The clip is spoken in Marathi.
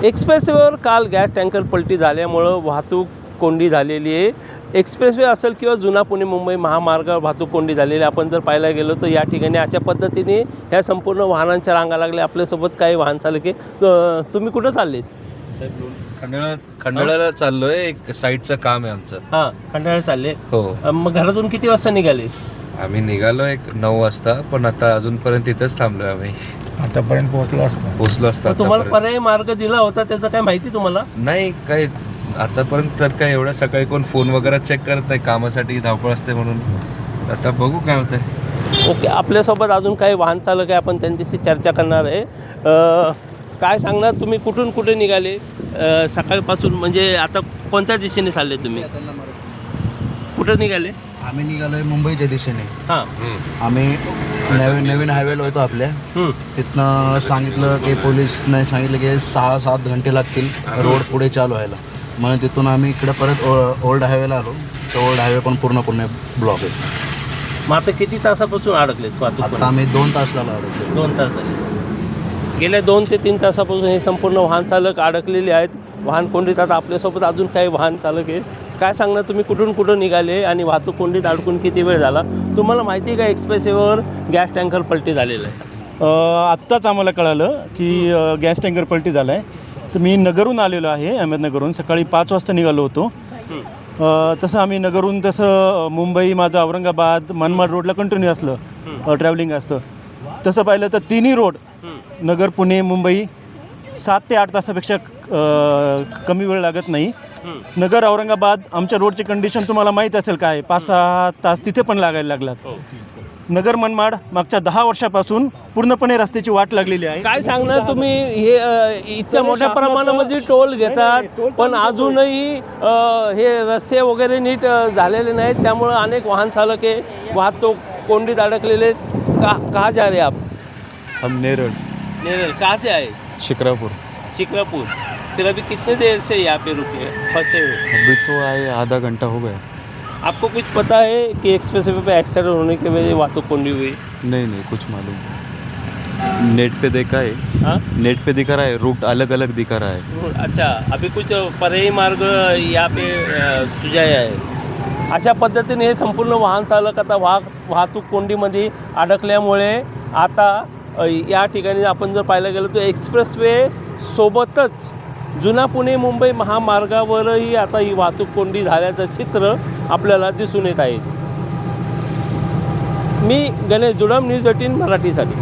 एक्सप्रेसवेवर काल गॅस टँकर पलटी झाल्यामुळं वाहतूक कोंडी झालेली आहे. एक्सप्रेसवे असेल किंवा जुना पुणे मुंबई महामार्गावर वाहतूक कोंडी झालेली आहे. आपण जर पाहायला गेलो तर या ठिकाणी अशा पद्धतीने ह्या संपूर्ण वाहनांच्या रांगा लागल्या. आपल्यासोबत काही वाहन चालक आहे. तुम्ही कुठं चाललेत? खंडाळ्याला चाललोय, एक साईडचं काम आहे आमचं. हां, खंडाळा चालले. हो, मग घरातून किती वाजता निघाले? आम्ही निघालो एक 9 वाजता, पण आता अजूनपर्यंत इथंच थांबलोय. आम्ही आतापर्यंत पोहोचलो असतो. तुम्हाला आतापर्यंत. पर्यायी मार्ग दिला होता, त्याचं काय माहिती तुम्हाला? नाही काही आतापर्यंत तर काय एवढं सकाळी कोण फोन वगैरे चेक करत नाही, कामासाठी धावपळ असते म्हणून. आता बघू काय होतंय. ओके, आपल्यासोबत अजून काही वाहन चालक आहे, आपण त्यांच्याशी चर्चा करणार आहे. काय सांगणार, तुम्ही कुठून कुठे निघाले सकाळपासून? म्हणजे आता कोणत्या दिशेने चालले तुम्ही? कुठं निघाले? आम्ही निघालोय मुंबईच्या दिशेने. हां. आम्ही नवीन हायवेला होतो आपल्या. तिथनं सांगितलं की पोलिसने सांगितलं की 6-7 घंटे लागतील रोड पुढे चालू व्हायला. म्हणून तिथून आम्ही इकडे परत ओल्ड हायवेला आलो. तर ओल्ड हायवे पण पूर्णपणे ब्लॉक आहे. मग आता किती तासापासून अडकलेत वाहतूक? आता आम्ही 2 तास झाला अडकलो. 2 तास झाले. गेल्या 2 ते 3 तासापासून हे संपूर्ण वाहन चालक अडकलेले आहेत. वाहन कोंडीत. आता आपल्यासोबत अजून काही वाहन चालक आहे. काय सांगणार, तुम्ही कुठून कुठं निघाले आणि वाहतूक कोंडीत अडकून किती वेळ झाला? तुम्हाला माहिती आहे का एक्सप्रेसवेवर गॅस टँकर पलटी झालेला आहे? आत्ताच आम्हाला कळालं की गॅस टँकर पलटी झाला आहे. तर मी नगरहून आलेलो आहे, अहमदनगरहून. सकाळी 5 वाजता निघालो होतो. तसं आम्ही नगरहून तसं मुंबई, माझं औरंगाबाद, मनमाड रोडला कंटिन्यू असलं ट्रॅव्हलिंग असतं. तसं पाहिलं तर तिन्ही रोड नगर, पुणे, मुंबई 7 ते 8 तासापेक्षा कमी वेळ लागत नाही. नगर, औरंगाबाद आमच्या रोडची कंडिशन तुम्हाला माहीत असेल काय, 5-6 तास तिथे पण लागायला लागलात. नगर, मनमाड मागच्या 10 वर्षापासून पूर्णपणे रस्त्याची वाट लागलेली आहे. काय सांगणार तुम्ही, हे इतक्या मोठ्या प्रमाणामध्ये टोल घेतात, पण अजूनही हे रस्ते वगैरे नीट झालेले नाहीत. त्यामुळं अनेक वाहन चालक आहे वाहतूक कोंडीत अडकलेले आहेत. कहाँ जा रहे आप? हम नेरळ. कहाँ से आए? शिक्रापूर. शिक्रापुर. फिर अभी कितने देर से यहाँ पे रुके फंसे हुए? अभी तो आए आधा घंटा हो गया. आपको कुछ पता है कि एक्सप्रेसवे पे एक्सीडेंट होने की वजह वाहतूक कोंडी हुई? नहीं कुछ मालूम नहीं. नेट पे देखा है. हाँ, नेट पे दिखा रहा है, रूट अलग अलग दिखा रहा है. अच्छा. अभी कुछ पर्यायी मार्ग यहाँ पे सुझाया है. अशा पद्धतीने हे संपूर्ण वाहन चालक आता वाहतूक कोंडीमध्ये अडकल्यामुळे आता या ठिकाणी आपण जर पाहायला गेलो तर एक्सप्रेसवे सोबतच जुना पुणे मुंबई महामार्गावरही आता ही वाहतूक कोंडी झाल्याचं चित्र आपल्याला दिसून येत आहे. मी गणेश जुडम, न्यूज 18 मराठीसाठी.